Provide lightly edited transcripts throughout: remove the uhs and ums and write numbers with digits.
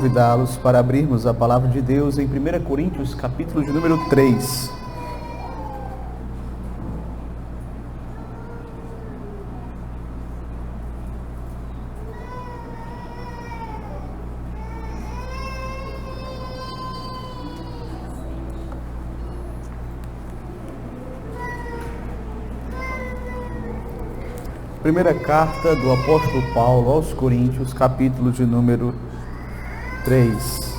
convidá-los para abrirmos a palavra de Deus em 1 Coríntios, capítulo de número 3. Primeira carta do apóstolo Paulo aos Coríntios, capítulo de número 3.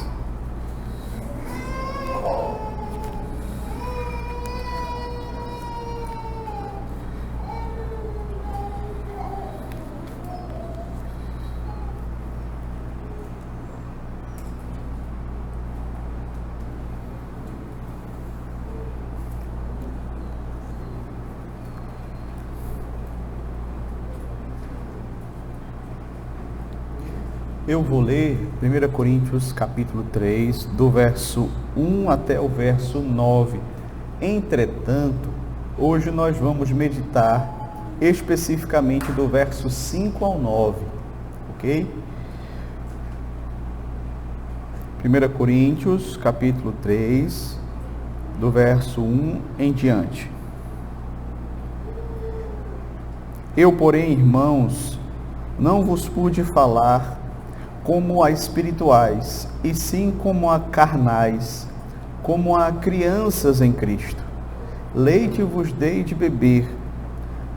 Eu vou ler 1 Coríntios capítulo 3, do verso 1 até o verso 9. Entretanto, hoje nós vamos meditar especificamente do verso 5 ao 9, ok? 1 Coríntios capítulo 3, do verso 1 em diante. Eu, porém, irmãos, não vos pude falar como a espirituais, e sim como a carnais, como a crianças em Cristo. Leite vos dei de beber,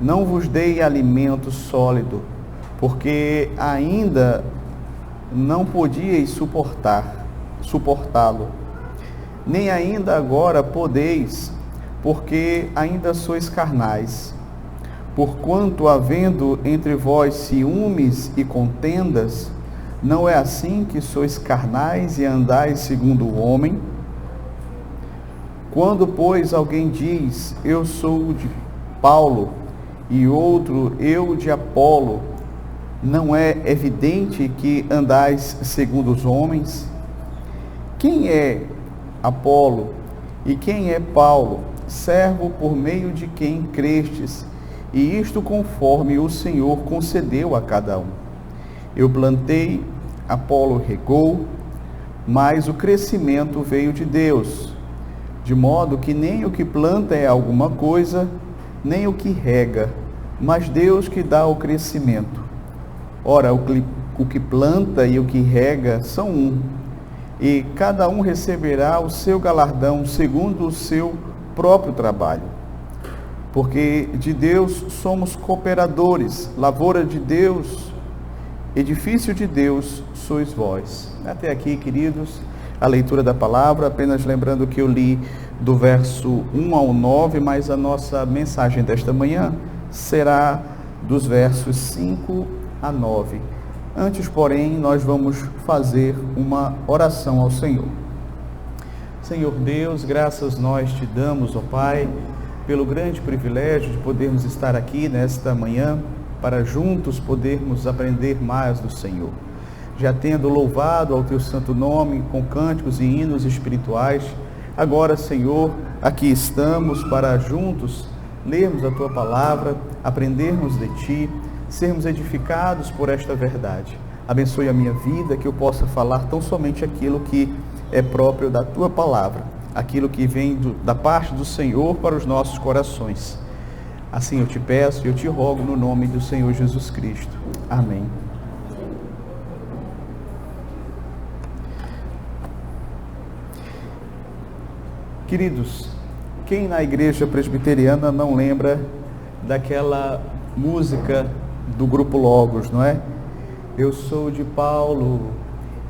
não vos dei alimento sólido, porque ainda não podíeis suportá-lo, nem ainda agora podeis, porque ainda sois carnais. Porquanto, havendo entre vós ciúmes e contendas, não é assim que sois carnais e andais segundo o homem? Quando, pois, alguém diz, eu sou de Paulo, e outro, eu de Apolo, não é evidente que andais segundo os homens? Quem é Apolo e quem é Paulo? Servo por meio de quem crestes, e isto conforme o Senhor concedeu a cada um. Eu plantei, Apolo regou, mas o crescimento veio de Deus, de modo que nem o que planta é alguma coisa, nem o que rega, mas Deus que dá o crescimento. Ora, o que planta e o que rega são um, e cada um receberá o seu galardão segundo o seu próprio trabalho. Porque de Deus somos cooperadores, lavoura de Deus, edifício de Deus sois vós. Até aqui, queridos, a leitura da palavra, apenas lembrando que eu li do verso 1 ao 9, mas a nossa mensagem desta manhã será dos versos 5 a 9. Antes, porém, nós vamos fazer uma oração ao Senhor. Senhor Deus, graças nós te damos, ó Pai, pelo grande privilégio de podermos estar aqui nesta manhã, para juntos podermos aprender mais do Senhor. Já tendo louvado ao teu santo nome com cânticos e hinos espirituais, agora, Senhor, aqui estamos para juntos lermos a tua palavra, aprendermos de ti, sermos edificados por esta verdade. Abençoe a minha vida, que eu possa falar tão somente aquilo que é próprio da tua palavra, aquilo que vem da parte do Senhor para os nossos corações. Assim eu te peço e eu te rogo no nome do Senhor Jesus Cristo. Amém. Queridos, quem na igreja presbiteriana não lembra daquela música do grupo Logos, não é? Eu sou de Paulo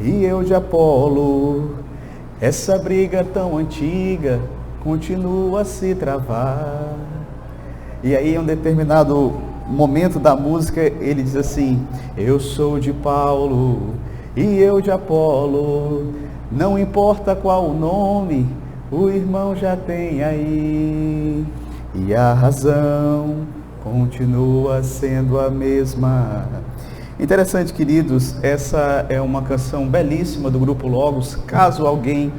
e eu de Apolo, essa briga tão antiga continua a se travar. E aí, em um determinado momento da música, ele diz assim, eu sou de Paulo e eu de Apolo, não importa qual o nome, o irmão já tem aí, e a razão continua sendo a mesma. Interessante, queridos, essa é uma canção belíssima do Grupo Logos. Caso alguém,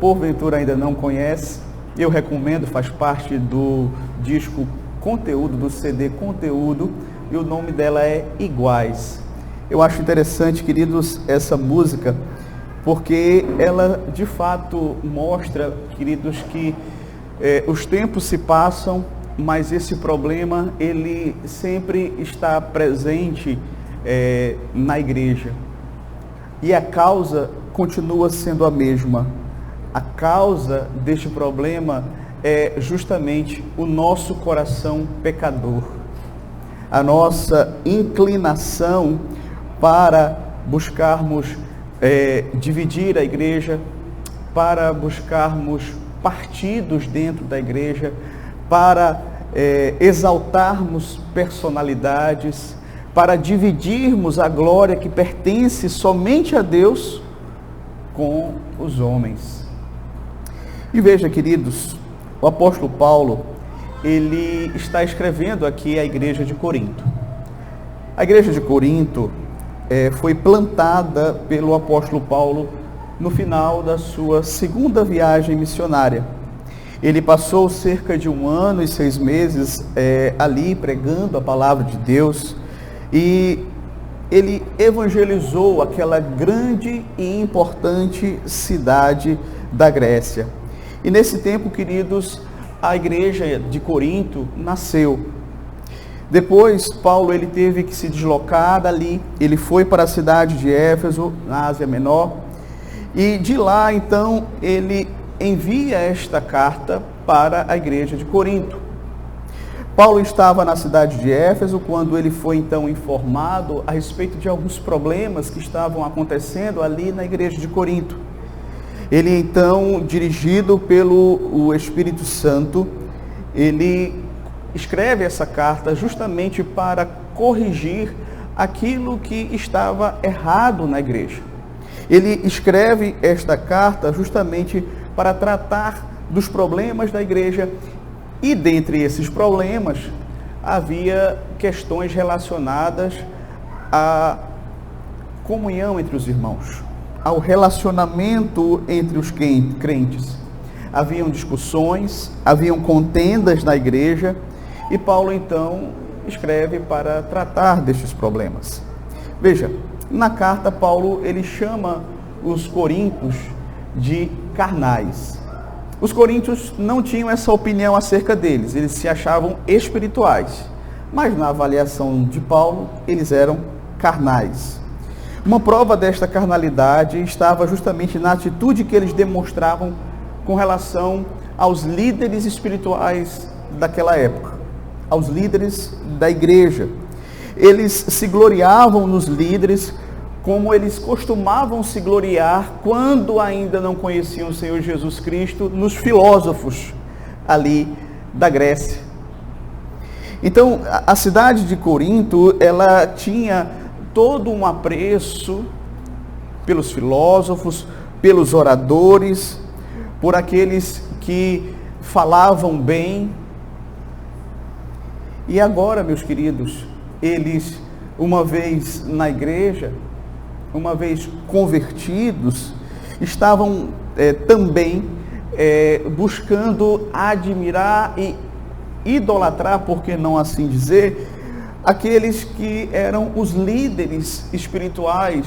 porventura, ainda não conhece, eu recomendo, faz parte do disco Conteúdo, do CD Conteúdo, e o nome dela é Iguais. Eu acho interessante, queridos, essa música, porque ela de fato mostra, queridos, que os tempos se passam, mas esse problema ele sempre está presente na igreja. E a causa continua sendo a mesma. A causa deste problema é justamente o nosso coração pecador. A nossa inclinação para buscarmos dividir a igreja, para buscarmos partidos dentro da igreja, para exaltarmos personalidades, para dividirmos a glória que pertence somente a Deus com os homens. E veja, queridos, o apóstolo Paulo, ele está escrevendo aqui à igreja de Corinto. A igreja de Corinto foi plantada pelo apóstolo Paulo no final da sua segunda viagem missionária. Ele passou cerca de 1 ano e 6 meses ali pregando a palavra de Deus, e ele evangelizou aquela grande e importante cidade da Grécia. E nesse tempo, queridos, a igreja de Corinto nasceu. Depois, Paulo ele teve que se deslocar dali, ele foi para a cidade de Éfeso, na Ásia Menor, e de lá, então, ele envia esta carta para a igreja de Corinto. Paulo estava na cidade de Éfeso quando ele foi, então, informado a respeito de alguns problemas que estavam acontecendo ali na igreja de Corinto. Ele, então, dirigido pelo Espírito Santo, ele escreve essa carta justamente para corrigir aquilo que estava errado na igreja. Ele escreve esta carta justamente para tratar dos problemas da igreja, e dentre esses problemas havia questões relacionadas à comunhão entre os irmãos, ao relacionamento entre os crentes. Haviam discussões, haviam contendas na igreja, e Paulo então escreve para tratar destes problemas. Veja, na carta Paulo ele chama os coríntios de carnais. Os coríntios não tinham essa opinião acerca deles, eles se achavam espirituais, mas na avaliação de Paulo eles eram carnais. Uma prova desta carnalidade estava justamente na atitude que eles demonstravam com relação aos líderes espirituais daquela época, aos líderes da igreja. Eles se gloriavam nos líderes como eles costumavam se gloriar quando ainda não conheciam o Senhor Jesus Cristo, nos filósofos ali da Grécia. Então, a cidade de Corinto, ela tinha todo um apreço pelos filósofos, pelos oradores, por aqueles que falavam bem. E agora, meus queridos, eles, uma vez na igreja, uma vez convertidos, estavam também buscando admirar e idolatrar, por que não assim dizer, aqueles que eram os líderes espirituais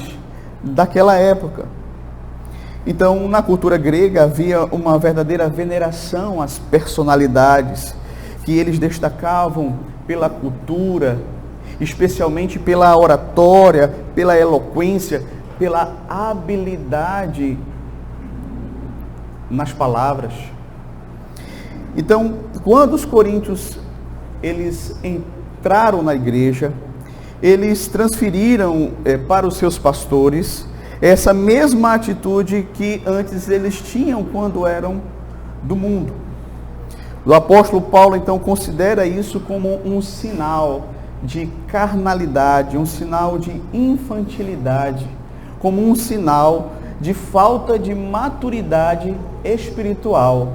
daquela época. Então, na cultura grega havia uma verdadeira veneração às personalidades, que eles destacavam pela cultura, especialmente pela oratória, pela eloquência, pela habilidade nas palavras. Então, quando os coríntios eles entraram na igreja, eles transferiram para os seus pastores essa mesma atitude que antes eles tinham quando eram do mundo. O apóstolo Paulo então considera isso como um sinal de carnalidade, um sinal de infantilidade, como um sinal de falta de maturidade espiritual.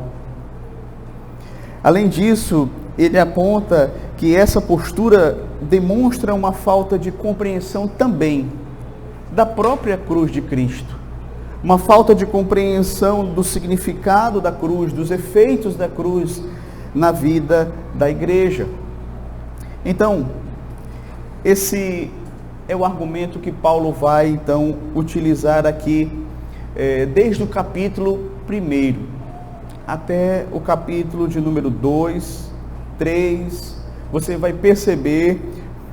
Além disso, ele aponta que essa postura demonstra uma falta de compreensão também da própria cruz de Cristo, uma falta de compreensão do significado da cruz, dos efeitos da cruz na vida da igreja. Então, esse é o argumento que Paulo vai então utilizar aqui, desde o capítulo 1 até o capítulo de número 2, 3, você vai perceber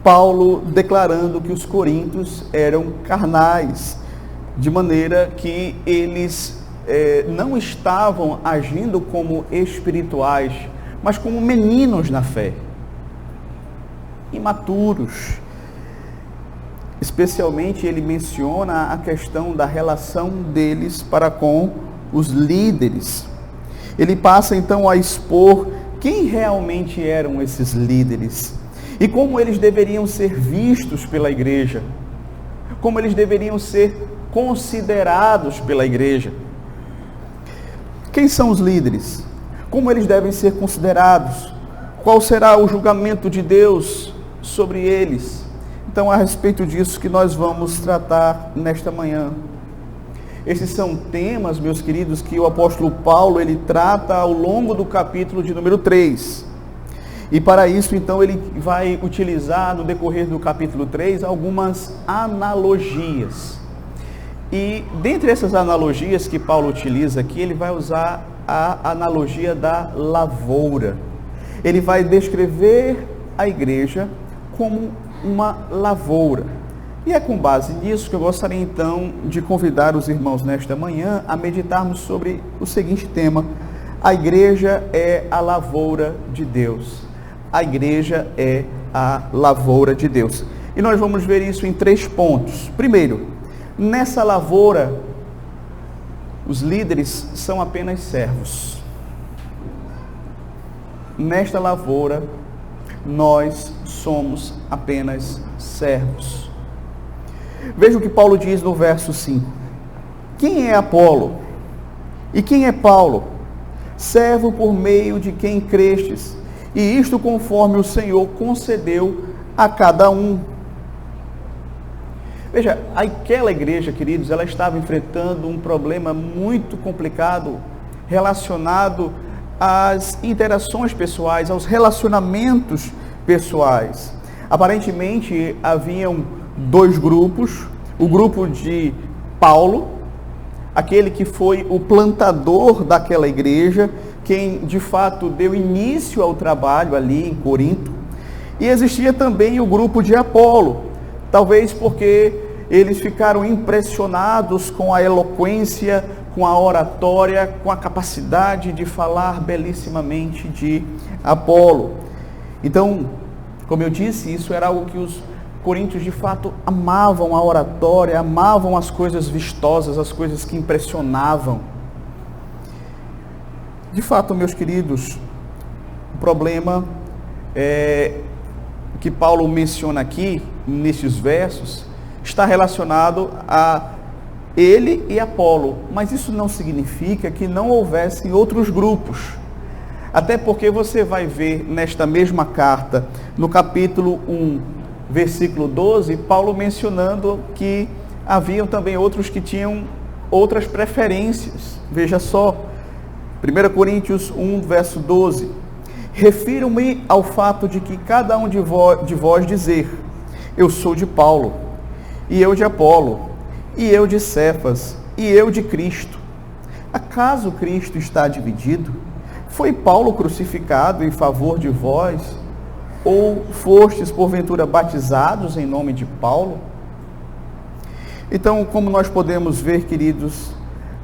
Paulo declarando que os coríntios eram carnais, de maneira que eles não estavam agindo como espirituais, mas como meninos na fé, imaturos. Especialmente ele menciona a questão da relação deles para com os líderes. Ele passa então a expor quem realmente eram esses líderes e como eles deveriam ser vistos pela igreja, como eles deveriam ser considerados pela igreja. Quem são os líderes? Como eles devem ser considerados? Qual será o julgamento de Deus sobre eles? Então, a respeito disso que nós vamos tratar nesta manhã. Esses são temas, meus queridos, que o apóstolo Paulo, ele trata ao longo do capítulo de número 3. E para isso, então, ele vai utilizar, no decorrer do capítulo 3, algumas analogias. E, dentre essas analogias que Paulo utiliza aqui, ele vai usar a analogia da lavoura. Ele vai descrever a igreja como uma lavoura. E é com base nisso que eu gostaria então de convidar os irmãos nesta manhã a meditarmos sobre o seguinte tema: a igreja é a lavoura de Deus. A igreja é a lavoura de Deus. E nós vamos ver isso em 3 pontos. Primeiro, nessa lavoura, os líderes são apenas servos. Nesta lavoura, nós somos apenas servos. Veja o que Paulo diz no verso 5. Quem é Apolo? E quem é Paulo? Servo por meio de quem crestes, e isto conforme o Senhor concedeu a cada um. Veja, aquela igreja, queridos, ela estava enfrentando um problema muito complicado relacionado às interações pessoais, aos relacionamentos pessoais. Aparentemente, haviam 2 grupos: o grupo de Paulo, aquele que foi o plantador daquela igreja, quem de fato deu início ao trabalho ali em Corinto, e existia também o grupo de Apolo, talvez porque eles ficaram impressionados com a eloquência, com a oratória, com a capacidade de falar belissimamente de Apolo. Então, como eu disse, isso era algo que os coríntios de fato amavam, a oratória, amavam as coisas vistosas, as coisas que impressionavam. De fato, meus queridos, o problema que Paulo menciona aqui, nesses versos, está relacionado a ele e Apolo, mas isso não significa que não houvessem outros grupos. Até porque você vai ver nesta mesma carta, no capítulo 1, versículo 12, Paulo mencionando que haviam também outros que tinham outras preferências. Veja só, 1 Coríntios 1, verso 12. Refiro-me ao fato de que cada um de vós dizer: eu sou de Paulo, e eu de Apolo, e eu de Cefas, e eu de Cristo. Acaso Cristo está dividido? Foi Paulo crucificado em favor de vós? Ou fostes porventura batizados em nome de Paulo? Então, como nós podemos ver, queridos,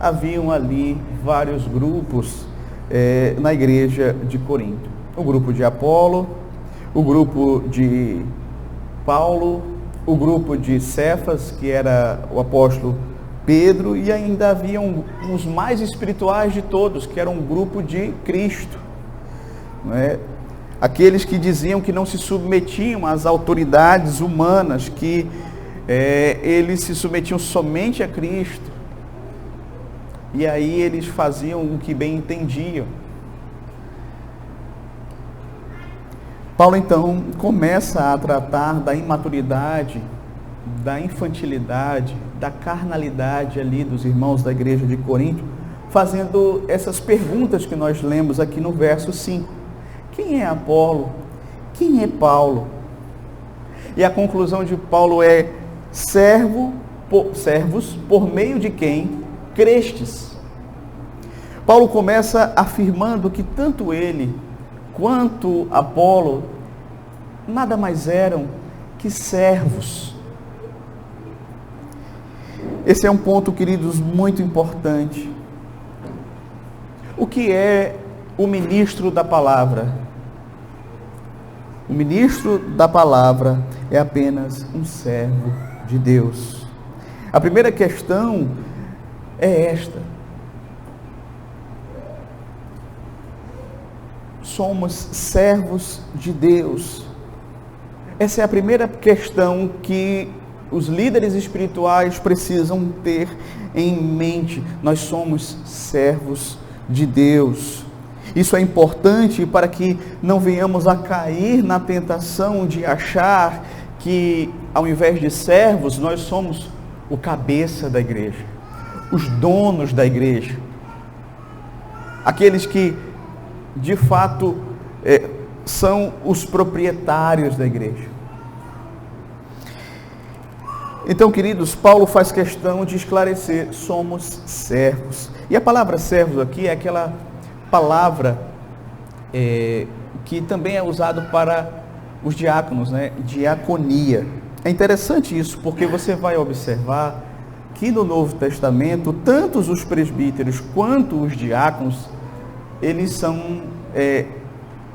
haviam ali vários grupos na igreja de Corinto. O grupo de Apolo, o grupo de Paulo, o grupo de Cefas, que era o apóstolo Pedro, e ainda haviam os mais espirituais de todos, que era um grupo de Cristo, não é? Aqueles que diziam que não se submetiam às autoridades humanas, que eles se submetiam somente a Cristo, e aí eles faziam o que bem entendiam. Paulo então começa a tratar da imaturidade, da infantilidade, da carnalidade ali dos irmãos da igreja de Corinto, fazendo essas perguntas que nós lemos aqui no verso 5. Quem é Apolo? Quem é Paulo? E a conclusão de Paulo é: servos por meio de quem crestes. Paulo começa afirmando que tanto ele quanto Apolo nada mais eram que servos. Esse é um ponto, queridos, muito importante. O que é o ministro da palavra? O ministro da palavra é apenas um servo de Deus. A primeira questão é esta: somos servos de Deus. Essa é a primeira questão que os líderes espirituais precisam ter em mente. Nós somos servos de Deus. Isso é importante para que não venhamos a cair na tentação de achar que, ao invés de servos, nós somos o cabeça da igreja, os donos da igreja, aqueles que, de fato, são os proprietários da igreja. Então, queridos, Paulo faz questão de esclarecer: somos servos. E a palavra servos aqui é aquela palavra que também é usado para os diáconos, né? Diaconia. É interessante isso, porque você vai observar que no Novo Testamento, tanto os presbíteros quanto os diáconos, eles são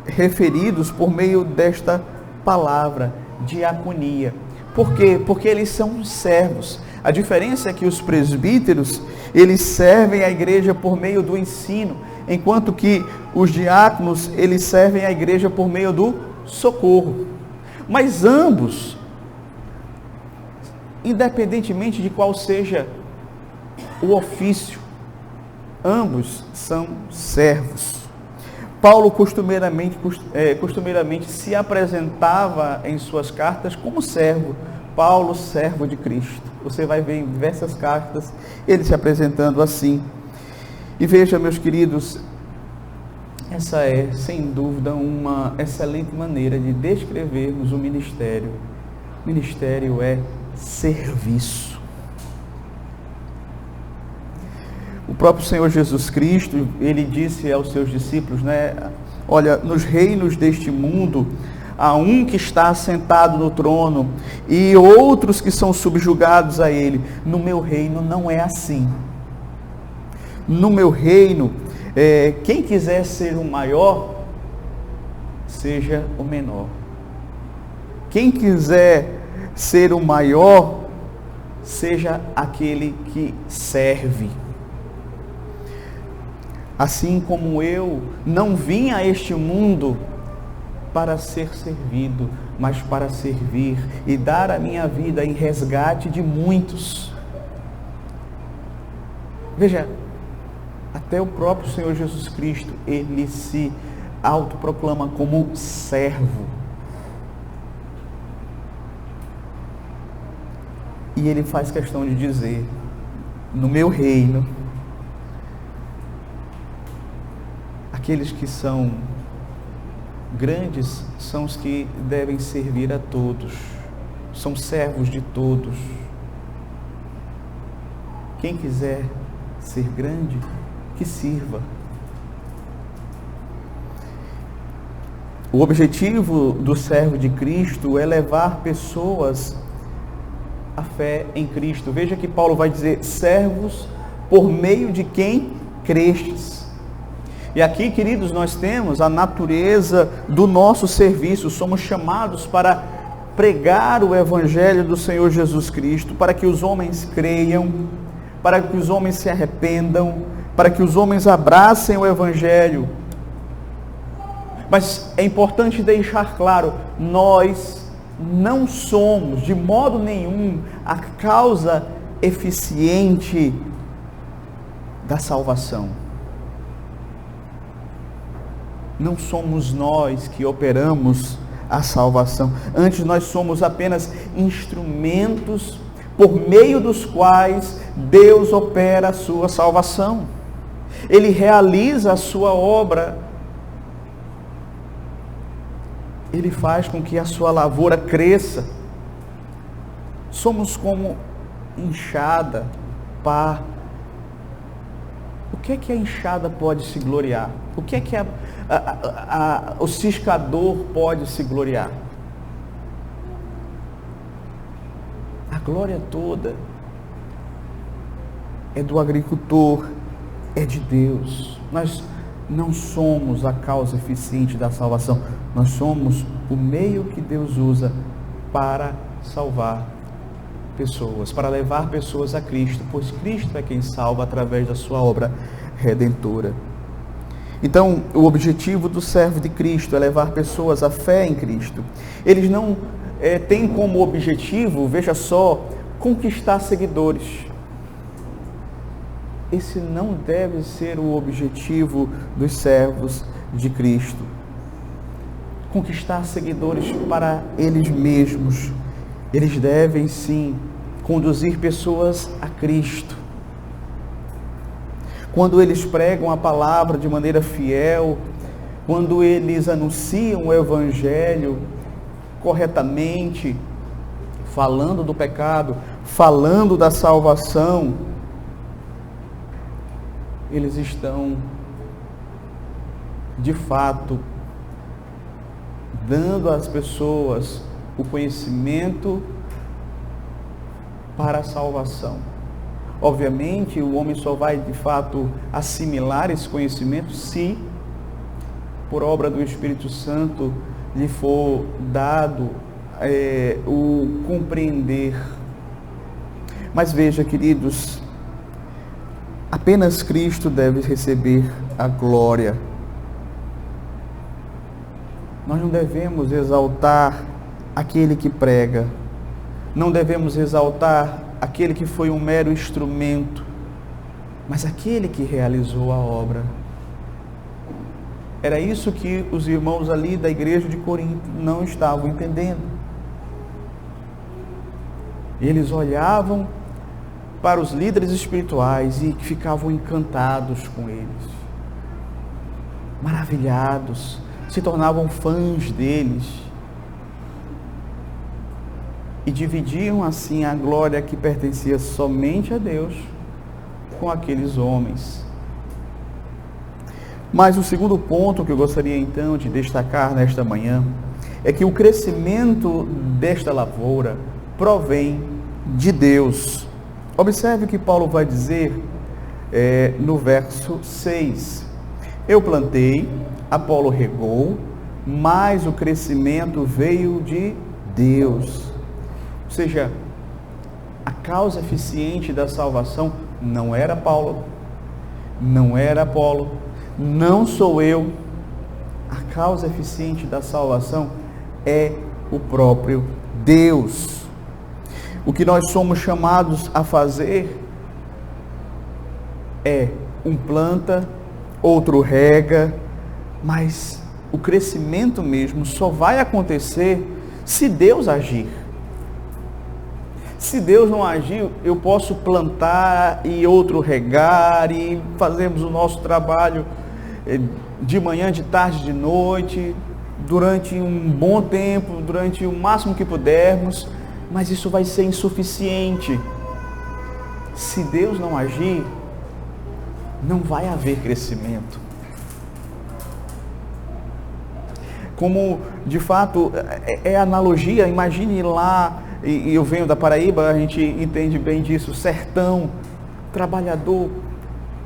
referidos por meio desta palavra, diaconia. Por quê? Porque eles são servos. A diferença é que os presbíteros, eles servem a igreja por meio do ensino, enquanto que os diáconos, eles servem a igreja por meio do socorro. Mas ambos, independentemente de qual seja o ofício, ambos são servos. Paulo costumeiramente se apresentava em suas cartas como servo. Paulo, servo de Cristo. Você vai ver em diversas cartas ele se apresentando assim. E veja, meus queridos, essa é, sem dúvida, uma excelente maneira de descrevermos o ministério. O ministério é serviço. O próprio Senhor Jesus Cristo, ele disse aos seus discípulos, né? Olha, nos reinos deste mundo, há um que está assentado no trono e outros que são subjugados a ele. No meu reino não é assim. No meu reino, quem quiser ser o maior, seja o menor. Quem quiser ser o maior, seja aquele que serve. Assim como eu não vim a este mundo para ser servido, mas para servir e dar a minha vida em resgate de muitos. Veja, até o próprio Senhor Jesus Cristo, ele se autoproclama como servo. E ele faz questão de dizer: no meu reino, aqueles que são grandes são os que devem servir a todos, são servos de todos. Quem quiser ser grande, que sirva. O objetivo do servo de Cristo é levar pessoas à fé em Cristo. Veja que Paulo vai dizer: servos por meio de quem crestes. E aqui, queridos, nós temos a natureza do nosso serviço. Somos chamados para pregar o Evangelho do Senhor Jesus Cristo, para que os homens creiam, para que os homens se arrependam, para que os homens abracem o Evangelho. Mas é importante deixar claro: nós não somos, de modo nenhum, a causa eficiente da salvação. Não somos nós que operamos a salvação. Antes, nós somos apenas instrumentos por meio dos quais Deus opera a sua salvação. Ele realiza a sua obra. Ele faz com que a sua lavoura cresça. Somos como enxada, pá. O que é que a enxada pode se gloriar? O que é que o ciscador pode se gloriar? A glória toda é do agricultor, é de Deus. Nós não somos a causa eficiente da salvação. Nós somos o meio que Deus usa para salvar pessoas, para levar pessoas a Cristo, pois Cristo é quem salva através da sua obra redentora. Então, o objetivo do servo de Cristo é levar pessoas à fé em Cristo. Eles não têm como objetivo, veja só, conquistar seguidores. Esse não deve ser o objetivo dos servos de Cristo. Conquistar seguidores para eles mesmos. Eles devem sim conduzir pessoas a Cristo. Quando eles pregam a palavra de maneira fiel, quando eles anunciam o Evangelho corretamente, falando do pecado, falando da salvação, eles estão, de fato, dando às pessoas o conhecimento para a salvação. Obviamente, o homem só vai, de fato, assimilar esse conhecimento se, por obra do Espírito Santo, lhe for dado o compreender. Mas veja, queridos, apenas Cristo deve receber a glória. Nós não devemos exaltar aquele que prega, não devemos exaltar aquele que foi um mero instrumento, mas aquele que realizou a obra. Era isso que os irmãos ali da igreja de Corinto não estavam entendendo. Eles olhavam para os líderes espirituais e ficavam encantados com eles, maravilhados, se tornavam fãs deles e dividiam assim a glória que pertencia somente a Deus com aqueles homens. Mas o segundo ponto que eu gostaria então de destacar nesta manhã é que o crescimento desta lavoura provém de Deus. Observe o que Paulo vai dizer no verso 6. Eu plantei, Apolo regou, mas o crescimento veio de Deus. Ou seja, a causa eficiente da salvação não era Paulo, não era Apolo, não sou eu. A causa eficiente da salvação é o próprio Deus. O que nós somos chamados a fazer é um planta, outro rega, mas o crescimento mesmo só vai acontecer se Deus agir. Se Deus não agir, eu posso plantar e outro regar e fazermos o nosso trabalho de manhã, de tarde, de noite, durante um bom tempo, durante o máximo que pudermos, mas isso vai ser insuficiente. Se Deus não agir, não vai haver crescimento. Como de fato é analogia, imagine lá, e eu venho da Paraíba, a gente entende bem disso, sertão, trabalhador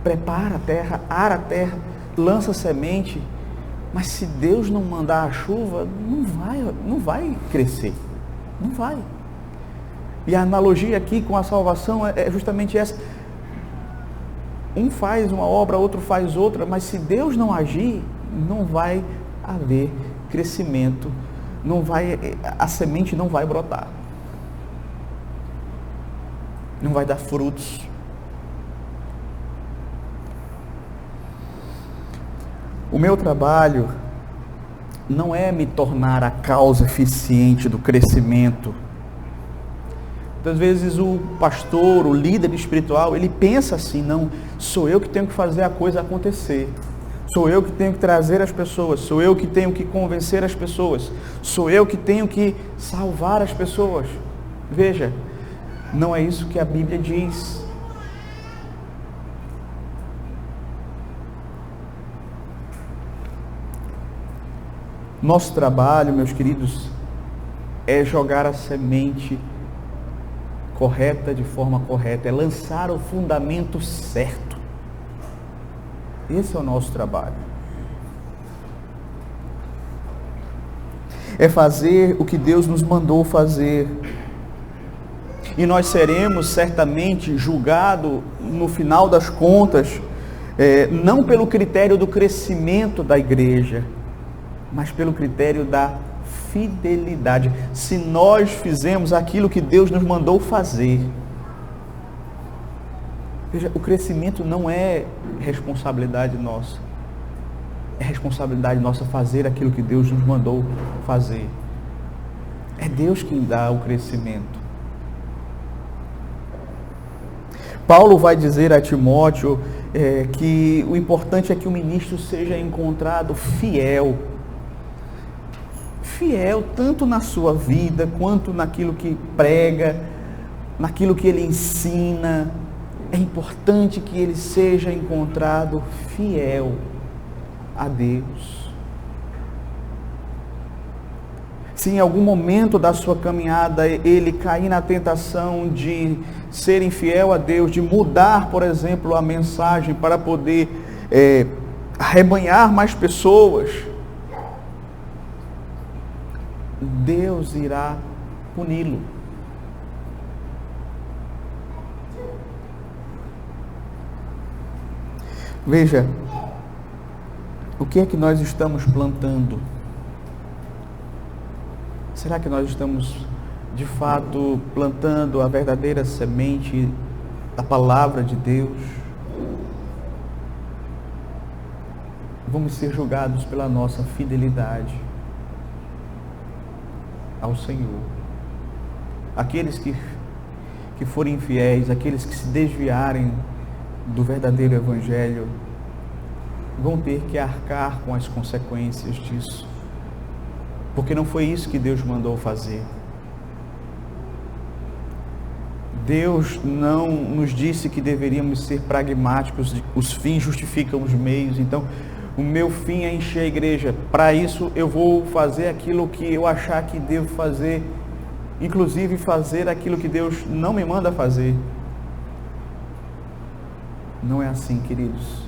prepara a terra, ara a terra, lança semente, mas se Deus não mandar a chuva, não vai crescer, não vai. E a analogia aqui com a salvação é justamente essa. Um faz uma obra, outro faz outra, mas se Deus não agir, não vai haver crescimento, a semente não vai brotar, não vai dar frutos. O meu trabalho não é me tornar a causa eficiente do crescimento. Muitas vezes o pastor, o líder espiritual, ele pensa assim, não, sou eu que tenho que fazer a coisa acontecer. Sou eu que tenho que trazer as pessoas, sou eu que tenho que convencer as pessoas, sou eu que tenho que salvar as pessoas. Veja, Não é isso que a Bíblia diz. Nosso trabalho, meus queridos, é jogar a semente correta de forma correta, é lançar o fundamento certo. Esse é o nosso trabalho. É fazer o que Deus nos mandou fazer. E nós seremos certamente julgados no final das contas, não pelo critério do crescimento da igreja, mas pelo critério da fidelidade. Se nós fizemos aquilo que Deus nos mandou fazer. Veja, o crescimento não é responsabilidade nossa. É responsabilidade nossa fazer aquilo que Deus nos mandou fazer. É Deus quem dá o crescimento. Paulo vai dizer a Timóteo que o importante é que o ministro seja encontrado fiel. Fiel tanto na sua vida, quanto naquilo que prega, naquilo que ele ensina. É importante que ele seja encontrado fiel a Deus. Se em algum momento da sua caminhada ele cair na tentação de ser infiel a Deus, de mudar, por exemplo, a mensagem para poder arrebanhar mais pessoas, Deus irá puni-lo. Veja, o que é que nós estamos plantando? Será que nós estamos, de fato, plantando a verdadeira semente da palavra de Deus? Vamos ser julgados pela nossa fidelidade ao Senhor. Aqueles que forem infiéis, aqueles que se desviarem do verdadeiro evangelho, vão ter que arcar com as consequências disso. Porque não foi isso que Deus mandou fazer. Deus não nos disse que deveríamos ser pragmáticos, os fins justificam os meios. Então, o meu fim é encher a igreja. Para isso, eu vou fazer aquilo que eu achar que devo fazer, inclusive fazer aquilo que Deus não me manda fazer. Não é assim, queridos.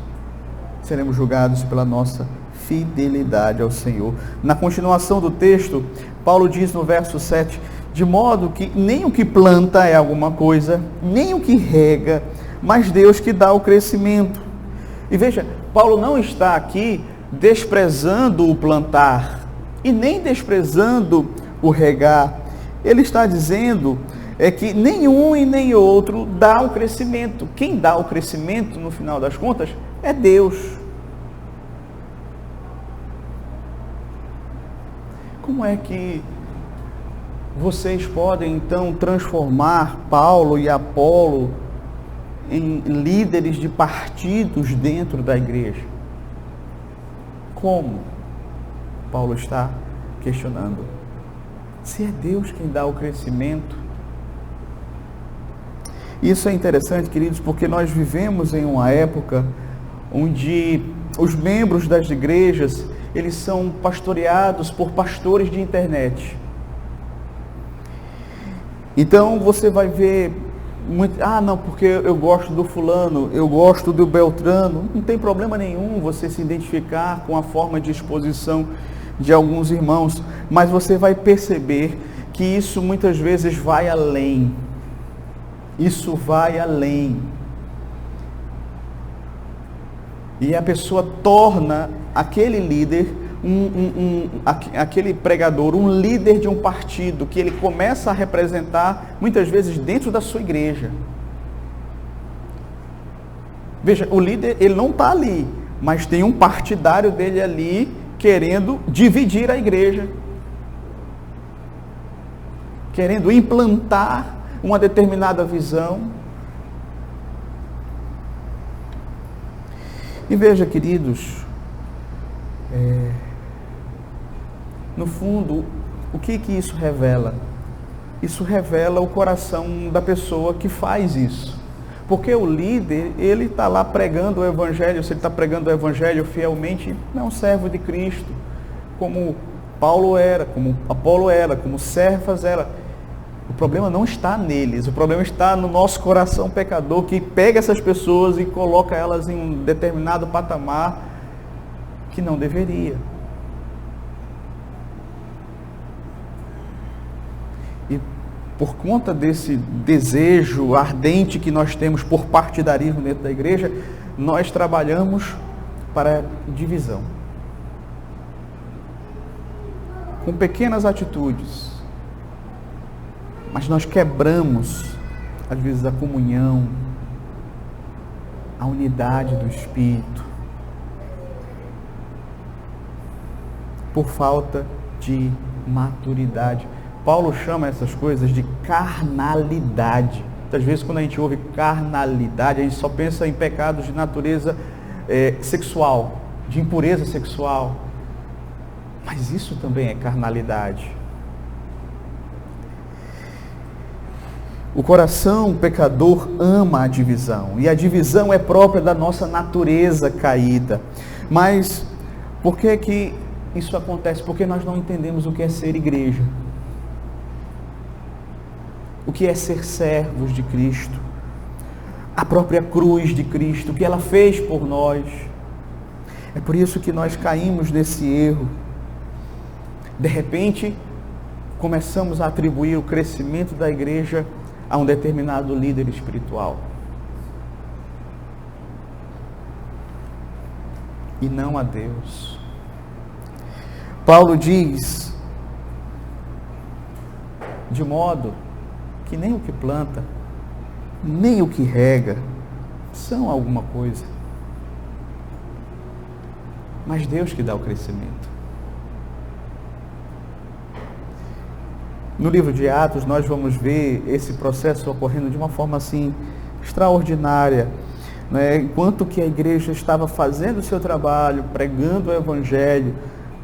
Seremos julgados pela nossa fidelidade ao Senhor. Na continuação do texto, Paulo diz no verso 7, de modo que nem o que planta é alguma coisa, nem o que rega, mas Deus que dá o crescimento. E veja, Paulo não está aqui desprezando o plantar e nem desprezando o regar. Ele está dizendo que nenhum e nem outro dá o crescimento. Quem dá o crescimento, no final das contas, é Deus. Como é que vocês podem, então, transformar Paulo e Apolo em líderes de partidos dentro da igreja? Como? Paulo está questionando. Se é Deus quem dá o crescimento. Isso é interessante, queridos, porque nós vivemos em uma época onde os membros das igrejas, eles são pastoreados por pastores de internet. Então você vai ver muito, não, porque eu gosto do fulano, eu gosto do Beltrano. Não tem problema nenhum você se identificar com a forma de exposição de alguns irmãos, mas você vai perceber que isso muitas vezes vai além. Isso vai além. E a pessoa torna aquele líder, aquele pregador, um líder de um partido que ele começa a representar, muitas vezes, dentro da sua igreja. Veja, o líder, ele não está ali, mas tem um partidário dele ali, querendo dividir a igreja. Querendo implantar uma determinada visão. E veja, queridos, no fundo, o que isso revela? isso revela o coração da pessoa que faz isso. Porque o líder, ele está lá pregando o Evangelho, se ele está pregando o Evangelho fielmente, não é um servo de Cristo, como Paulo era, como Apolo era, como Cefas era. O problema não está neles, o problema está no nosso coração pecador, que pega essas pessoas e coloca elas em um determinado patamar que não deveria. E por conta desse desejo ardente que nós temos por partidarismo dentro da igreja, nós trabalhamos para divisão. Com pequenas atitudes, mas nós quebramos, às vezes, a comunhão, a unidade do Espírito, por falta de maturidade. Paulo chama essas coisas de carnalidade. Muitas vezes, quando a gente ouve carnalidade, a gente só pensa em pecados de natureza sexual, de impureza sexual. Mas isso também é carnalidade. O coração pecador ama a divisão, e a divisão é própria da nossa natureza caída. Mas por que que isso acontece? Porque nós não entendemos o que é ser igreja. O que é ser servos de Cristo. A própria cruz de Cristo, o que ela fez por nós. É por isso que nós caímos nesse erro. De repente, começamos a atribuir o crescimento da igreja a um determinado líder espiritual. E não a Deus. Paulo diz, de modo que nem o que planta, nem o que rega, são alguma coisa. Mas Deus que dá o crescimento. No livro de Atos, nós vamos ver esse processo ocorrendo de uma forma assim, extraordinária. Né? Enquanto que a igreja estava fazendo o seu trabalho, pregando o Evangelho,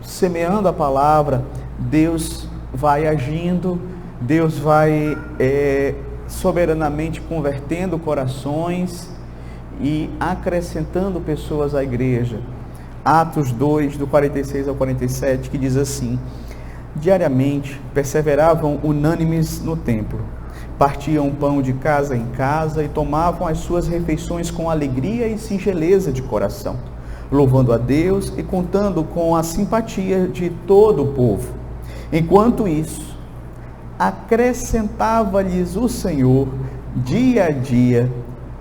semeando a palavra, Deus vai agindo, Deus vai soberanamente convertendo corações e acrescentando pessoas à igreja. Atos 2, do 46 ao 47, que diz assim: diariamente perseveravam unânimes no templo, partiam o pão de casa em casa e tomavam as suas refeições com alegria e singeleza de coração, louvando a Deus e contando com a simpatia de todo o povo. Enquanto isso, acrescentava-lhes o Senhor dia a dia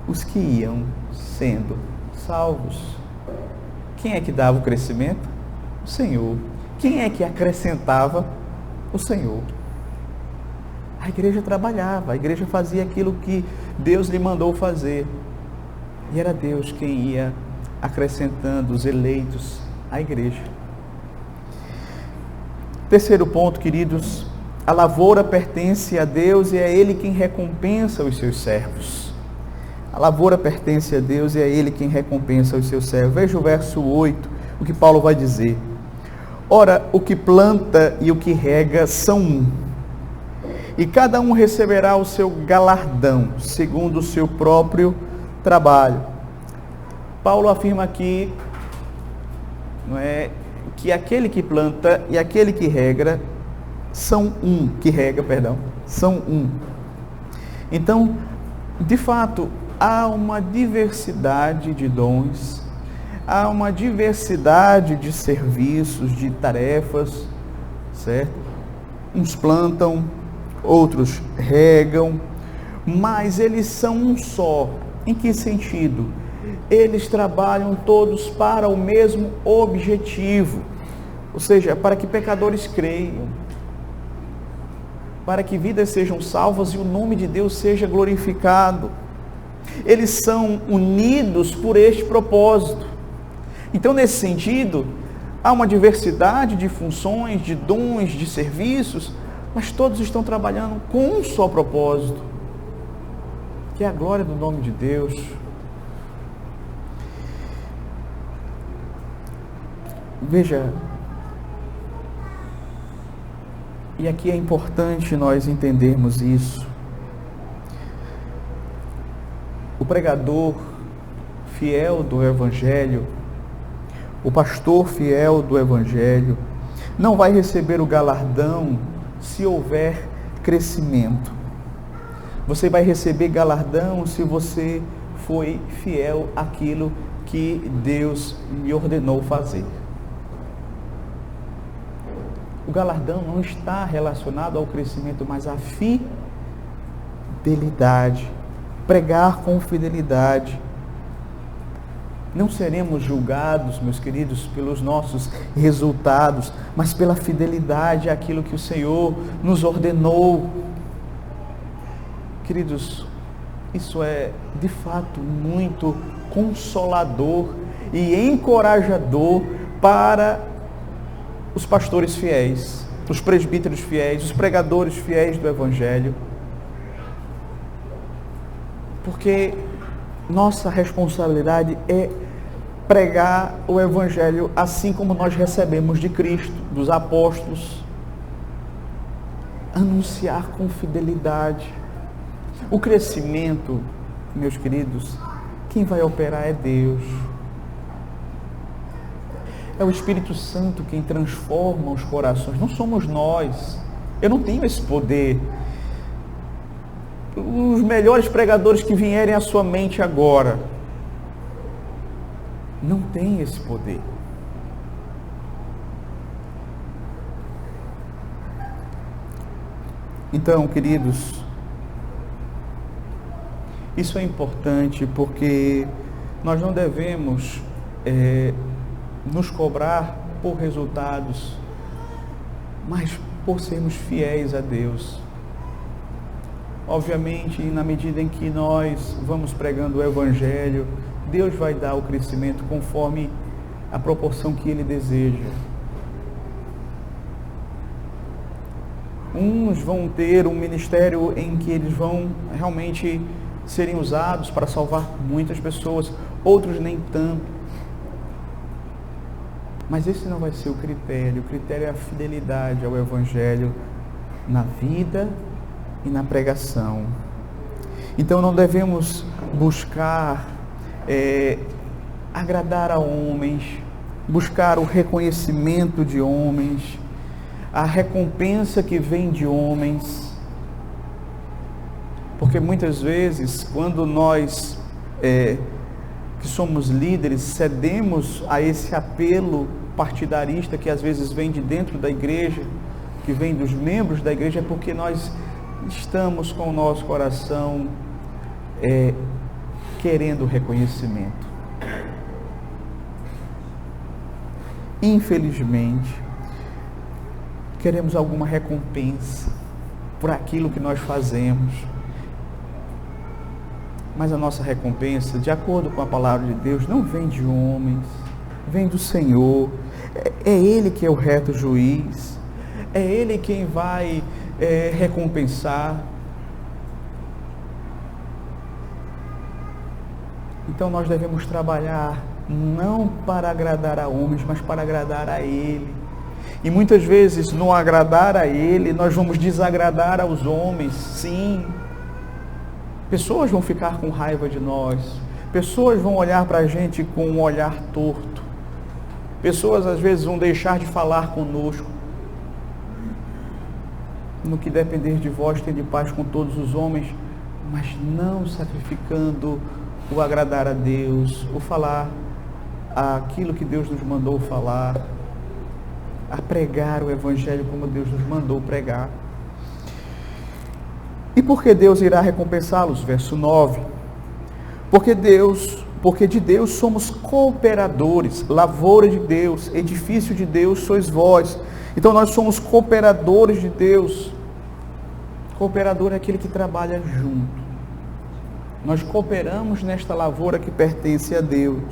os que iam sendo salvos. Quem é que dava o crescimento? O Senhor. Quem é que acrescentava? O Senhor. A igreja trabalhava, a igreja fazia aquilo que Deus lhe mandou fazer. E era Deus quem ia acrescentando os eleitos à igreja. Terceiro ponto, queridos, a lavoura pertence a Deus e é Ele quem recompensa os seus servos. A lavoura pertence a Deus e é Ele quem recompensa os seus servos. Veja o verso 8, o que Paulo vai dizer. Ora, o que planta e o que rega são um, e cada um receberá o seu galardão, segundo o seu próprio trabalho. Paulo afirma aqui, não é, que aquele que planta e aquele que rega são um, são um. Então, de fato, há uma diversidade de dons, há uma diversidade de serviços, de tarefas, certo? Uns plantam, outros regam, mas eles são um só. Em que sentido? Eles trabalham todos para o mesmo objetivo, ou seja, para que pecadores creiam, para que vidas sejam salvas e o nome de Deus seja glorificado. Eles são unidos por este propósito. Então, nesse sentido, há uma diversidade de funções, de dons, de serviços, mas todos estão trabalhando com um só propósito, que é a glória do nome de Deus. Veja, E aqui é importante nós entendermos isso. O pregador fiel do Evangelho, o pastor fiel do Evangelho, não vai receber o galardão se houver crescimento. Você vai receber galardão se você foi fiel àquilo que Deus lhe ordenou fazer. O galardão não está relacionado ao crescimento, mas à fidelidade. Pregar com fidelidade. Não seremos julgados, meus queridos, pelos nossos resultados, mas pela fidelidade àquilo que o Senhor nos ordenou. Queridos, isso é de fato muito consolador e encorajador para os pastores fiéis, os presbíteros fiéis, os pregadores fiéis do Evangelho. Porque nossa responsabilidade é pregar o Evangelho assim como nós recebemos de Cristo, dos apóstolos. Anunciar com fidelidade. O crescimento, meus queridos, quem vai operar é Deus. É o Espírito Santo quem transforma os corações, não somos nós. Eu não tenho esse poder. Os melhores pregadores que vierem à sua mente agora não têm esse poder. Então, queridos, isso é importante porque nós não devemos nos cobrar por resultados, mas por sermos fiéis a Deus. Obviamente, na medida em que nós vamos pregando o Evangelho, Deus vai dar o crescimento conforme a proporção que Ele deseja. Uns vão ter um ministério em que eles vão realmente serem usados para salvar muitas pessoas, outros nem tanto. Mas esse não vai ser o critério é a fidelidade ao Evangelho na vida e na pregação. Então não devemos buscar agradar a homens, buscar o reconhecimento de homens, a recompensa que vem de homens, porque muitas vezes quando nós que somos líderes cedemos a esse apelo partidarista que às vezes vem de dentro da igreja, que vem dos membros da igreja, é porque nós estamos com o nosso coração querendo reconhecimento. Infelizmente, queremos alguma recompensa por aquilo que nós fazemos. Mas a nossa recompensa, de acordo com a palavra de Deus, não vem de homens, vem do Senhor. É Ele que é o reto juiz, é Ele quem vai recompensar. Então nós devemos trabalhar não para agradar a homens, mas para agradar a Ele. E muitas vezes, no agradar a Ele, nós vamos desagradar aos homens, sim. Pessoas vão ficar com raiva de nós. Pessoas vão olhar para a gente com um olhar torto. Pessoas às vezes vão deixar de falar conosco. No que depender de vós, tende paz com todos os homens, mas não sacrificando o agradar a Deus, o falar aquilo que Deus nos mandou falar, a pregar o Evangelho como Deus nos mandou pregar. E por que Deus irá recompensá-los? Verso 9. Porque de Deus somos cooperadores, lavoura de Deus, edifício de Deus sois vós. Então nós somos cooperadores de Deus. Cooperador é aquele que trabalha junto. Nós cooperamos nesta lavoura que pertence a Deus.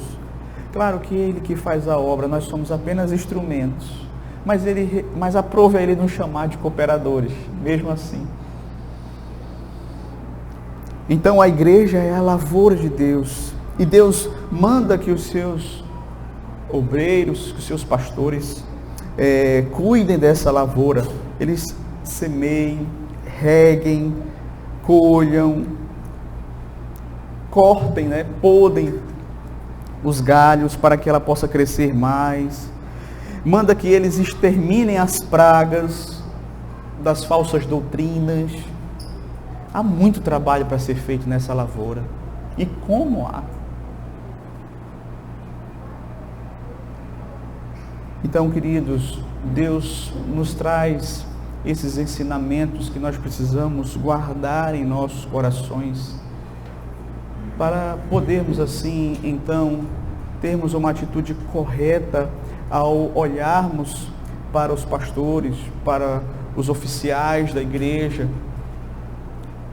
Claro que Ele que faz a obra, nós somos apenas instrumentos. Mas aprove a Ele nos chamar de cooperadores, mesmo assim. Então a igreja é a lavoura de Deus. E Deus manda que os seus obreiros, que os seus pastores cuidem dessa lavoura. Eles semeiem, reguem, colham, cortem, podem os galhos para que ela possa crescer mais. Manda que eles exterminem as pragas das falsas doutrinas. Há muito trabalho para ser feito nessa lavoura. E como há? Então, queridos, Deus nos traz esses ensinamentos que nós precisamos guardar em nossos corações, para podermos assim, então, termos uma atitude correta ao olharmos para os pastores, para os oficiais da igreja,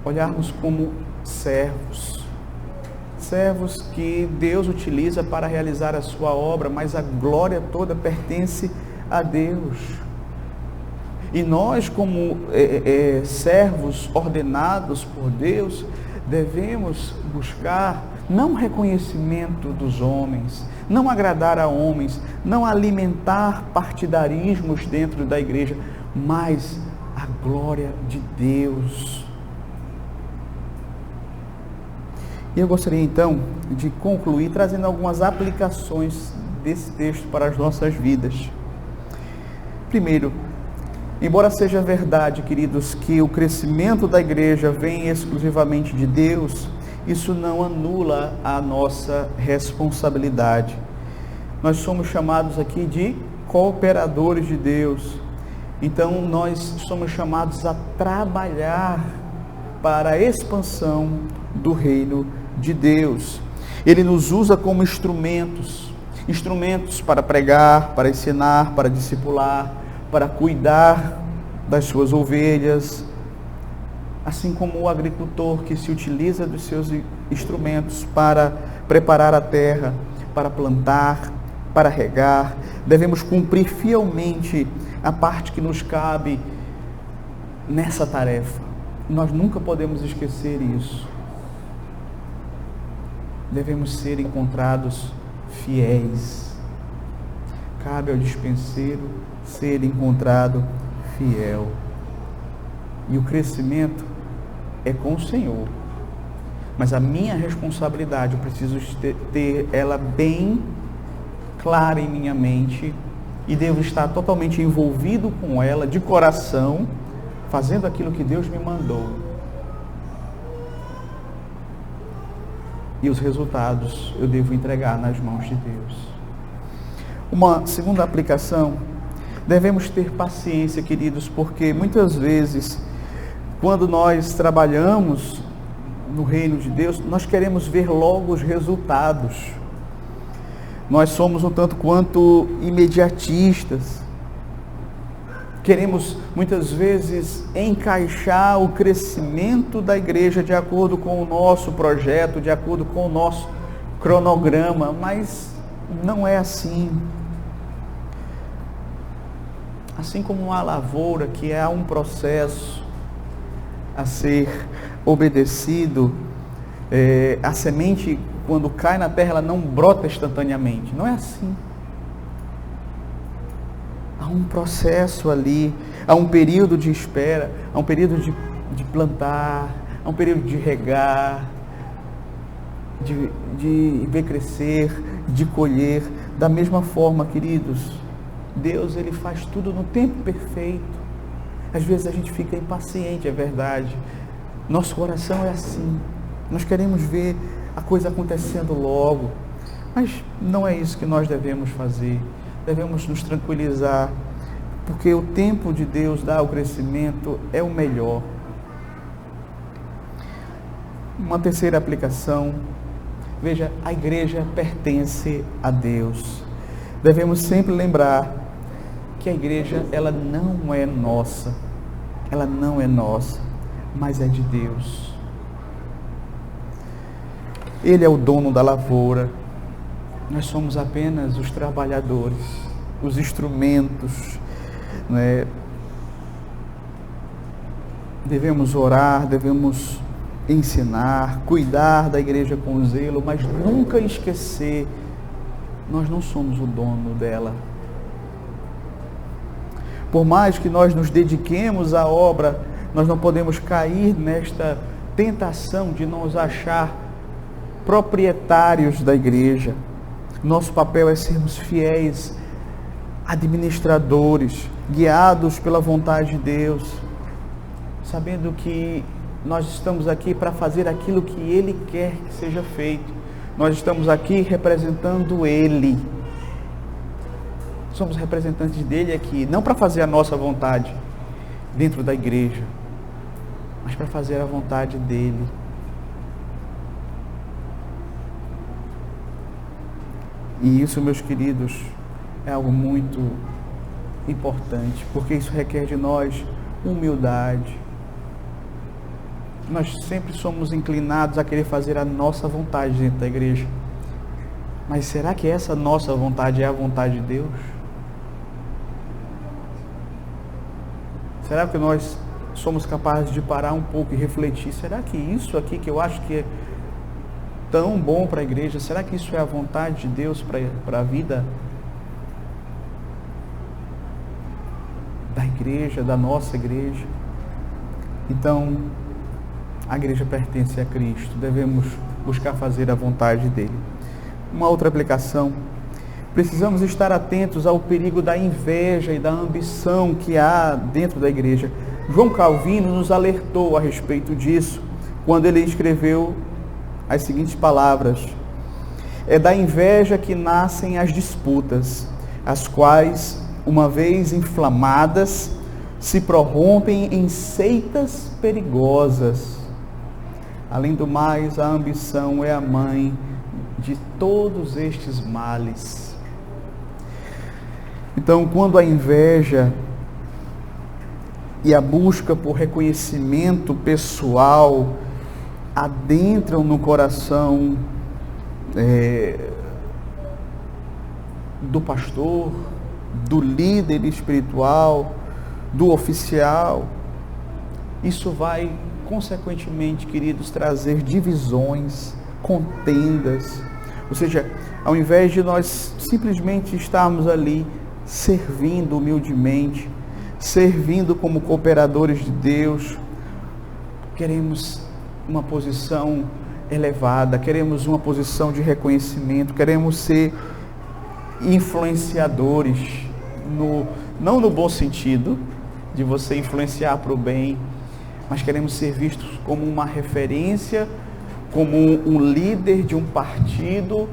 olharmos como servos que Deus utiliza para realizar a sua obra, mas a glória toda pertence a Deus. E nós, como servos ordenados por Deus, devemos buscar não reconhecimento dos homens, não agradar a homens, não alimentar partidarismos dentro da igreja, mas a glória de Deus. E eu gostaria então de concluir trazendo algumas aplicações desse texto para as nossas vidas. Primeiro, embora seja verdade, queridos, que o crescimento da igreja vem exclusivamente de Deus, isso não anula a nossa responsabilidade. Nós somos chamados aqui de cooperadores de Deus. Então, nós somos chamados a trabalhar para a expansão do reino de Deus. Ele nos usa como instrumentos para pregar, para ensinar, para discipular, para cuidar das suas ovelhas, assim como o agricultor que se utiliza dos seus instrumentos para preparar a terra, para plantar, para regar. Devemos cumprir fielmente a parte que nos cabe nessa tarefa. Nós nunca podemos esquecer isso. Devemos ser encontrados fiéis. Cabe ao dispenseiro ser encontrado fiel. E o crescimento é com o Senhor. Mas a minha responsabilidade, eu preciso ter ela bem clara em minha mente e devo estar totalmente envolvido com ela, de coração, fazendo aquilo que Deus me mandou. E os resultados eu devo entregar nas mãos de Deus. Uma segunda aplicação, devemos ter paciência, queridos, porque muitas vezes, quando nós trabalhamos no reino de Deus, nós queremos ver logo os resultados. Nós somos um tanto quanto imediatistas. Queremos muitas vezes encaixar o crescimento da igreja de acordo com o nosso projeto, de acordo com o nosso cronograma, mas não é assim. Assim como uma lavoura que há um processo a ser obedecido, a semente, quando cai na terra, ela não brota instantaneamente. Não é assim. Há um processo ali, há um período de espera, há um período de plantar, há um período de regar, de ver crescer, de colher. Da mesma forma, queridos, Deus, Ele faz tudo no tempo perfeito. Às vezes a gente fica impaciente, é verdade. Nosso coração é assim. Nós queremos ver a coisa acontecendo logo. Mas não é isso que nós devemos fazer. Devemos nos tranquilizar, porque o tempo de Deus dar o crescimento é o melhor. Uma terceira aplicação, veja, a igreja pertence a Deus. Devemos sempre lembrar que a igreja, ela não é nossa, mas é de Deus. Ele é o dono da lavoura. Nós somos apenas os trabalhadores, os instrumentos, né? Devemos orar, devemos ensinar, cuidar da igreja com zelo, mas nunca esquecer, nós não somos o dono dela. Por mais que nós nos dediquemos à obra, nós não podemos cair nesta tentação de nos achar proprietários da igreja. Nosso papel é sermos fiéis administradores, guiados pela vontade de Deus, sabendo que nós estamos aqui para fazer aquilo que Ele quer que seja feito. Nós estamos aqui representando Ele. Somos representantes dele aqui, não para fazer a nossa vontade dentro da igreja, mas para fazer a vontade dele. E isso, meus queridos, é algo muito importante, porque isso requer de nós humildade. Nós sempre somos inclinados a querer fazer a nossa vontade dentro da igreja. Mas será que essa nossa vontade é a vontade de Deus? Será que nós somos capazes de parar um pouco e refletir? Será que isso aqui que eu acho que é tão bom para a igreja, será que isso é a vontade de Deus para a vida da igreja, da nossa igreja? Então, a igreja pertence a Cristo, devemos buscar fazer a vontade dele. Uma outra aplicação: precisamos estar atentos ao perigo da inveja e da ambição que há dentro da igreja. João Calvino nos alertou a respeito disso, quando ele escreveu as seguintes palavras: é da inveja que nascem as disputas, as quais, uma vez inflamadas, se prorrompem em seitas perigosas. Além do mais, a ambição é a mãe de todos estes males. Então, quando a inveja e a busca por reconhecimento pessoal adentram no coração do pastor, do líder espiritual, do oficial, isso vai, consequentemente, queridos, trazer divisões, contendas. Ou seja, ao invés de nós simplesmente estarmos ali servindo humildemente, servindo como cooperadores de Deus, queremos uma posição elevada, queremos uma posição de reconhecimento, queremos ser influenciadores, não no bom sentido, de você influenciar para o bem, mas queremos ser vistos como uma referência, como um líder de um partido,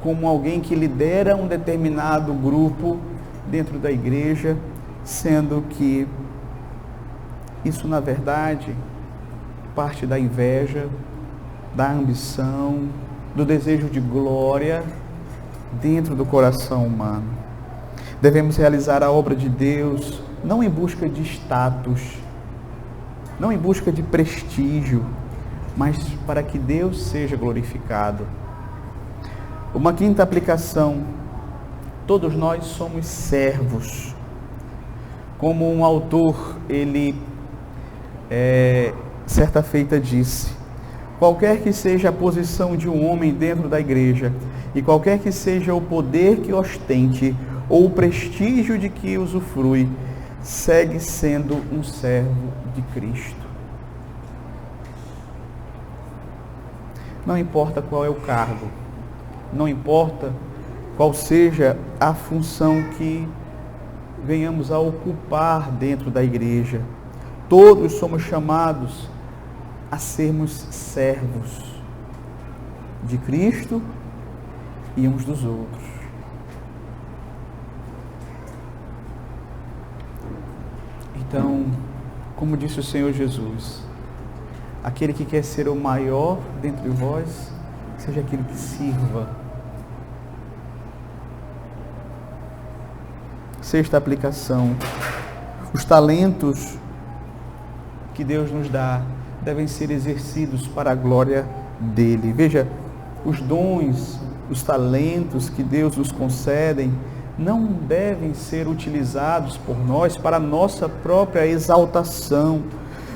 como alguém que lidera um determinado grupo dentro da igreja, sendo que isso, na verdade, parte da inveja, da ambição, do desejo de glória dentro do coração humano. Devemos realizar a obra de Deus não em busca de status, não em busca de prestígio, mas para que Deus seja glorificado. Uma quinta aplicação: todos nós somos servos. Como um autor, ele certa feita disse: qualquer que seja a posição de um homem dentro da igreja, e qualquer que seja o poder que ostente, ou o prestígio de que usufrui, segue sendo um servo de Cristo. Não importa qual é o cargo, não importa qual seja a função que venhamos a ocupar dentro da igreja, todos somos chamados a sermos servos de Cristo e uns dos outros. Então, como disse o Senhor Jesus, aquele que quer ser o maior dentre vós, seja aquele que sirva. Sexta aplicação: os talentos que Deus nos dá devem ser exercidos para a glória dele. Veja, os dons, os talentos que Deus nos concede não devem ser utilizados por nós para a nossa própria exaltação,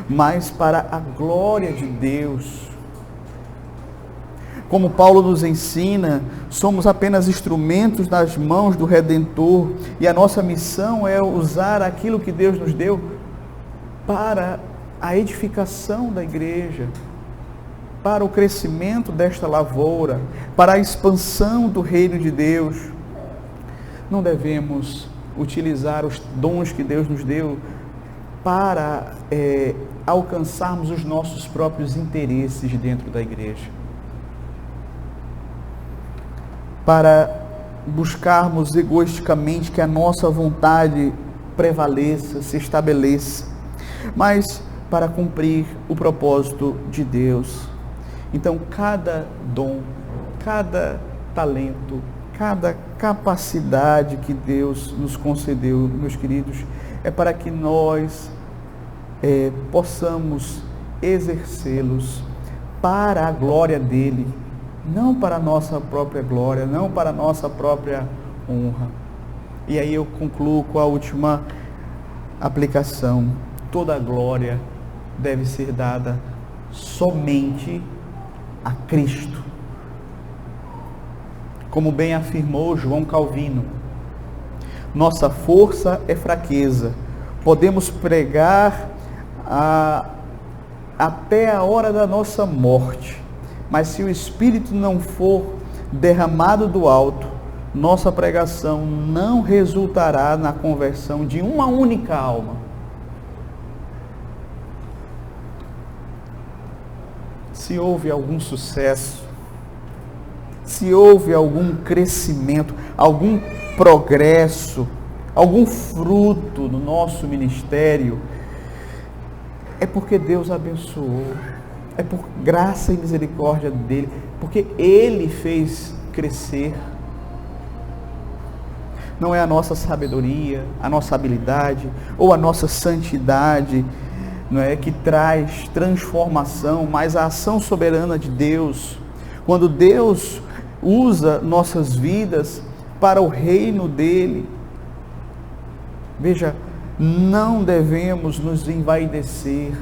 mas para a glória de Deus. Como Paulo nos ensina, somos apenas instrumentos nas mãos do Redentor e a nossa missão é usar aquilo que Deus nos deu para a edificação da igreja, para o crescimento desta lavoura, para a expansão do reino de Deus. Não devemos utilizar os dons que Deus nos deu para alcançarmos os nossos próprios interesses dentro da igreja, para buscarmos egoisticamente que a nossa vontade prevaleça, se estabeleça, mas para cumprir o propósito de Deus. Então, cada dom, cada talento, cada capacidade que Deus nos concedeu, meus queridos, é para que nós possamos exercê-los para a glória dele, não para a nossa própria glória, não para a nossa própria honra. E aí eu concluo com a última aplicação. Toda a glória deve ser dada somente a Cristo. Como bem afirmou João Calvino, nossa força é fraqueza. Podemos pregar até a hora da nossa morte, mas se o Espírito não for derramado do alto, nossa pregação não resultará na conversão de uma única alma. Se houve algum sucesso, se houve algum crescimento, algum progresso, algum fruto no nosso ministério, é porque Deus abençoou, é por graça e misericórdia dele, porque ele fez crescer. Não é a nossa sabedoria, a nossa habilidade ou a nossa santidade, não é, que traz transformação, mas a ação soberana de Deus. Quando Deus usa nossas vidas para o reino dele, veja, não devemos nos envaidecer,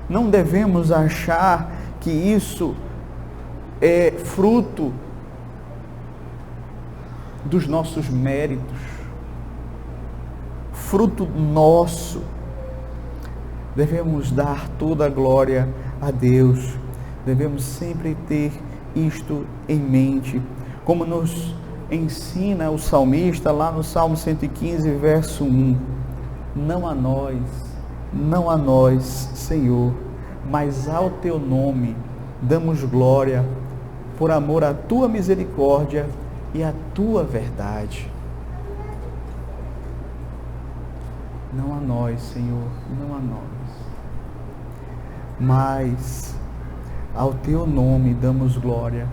não devemos achar que isso é fruto dos nossos méritos, fruto nosso. Devemos dar toda a glória a Deus, devemos sempre ter isto em mente, como nos ensina o salmista lá no Salmo 115, verso 1. Não a nós, Senhor, mas ao teu nome damos glória, por amor à tua misericórdia e à tua verdade. Não a nós, Senhor, não a nós, mas ao teu nome damos glória,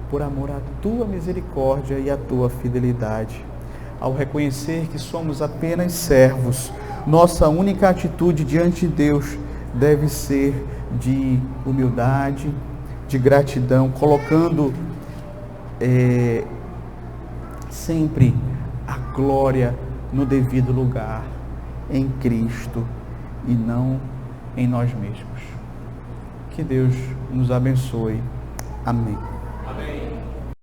por amor à tua misericórdia e à tua fidelidade. Ao reconhecer que somos apenas servos, nossa única atitude diante de Deus deve ser de humildade, de gratidão, colocando sempre a glória no devido lugar, em Cristo e não em nós mesmos. Que Deus nos abençoe. Amém.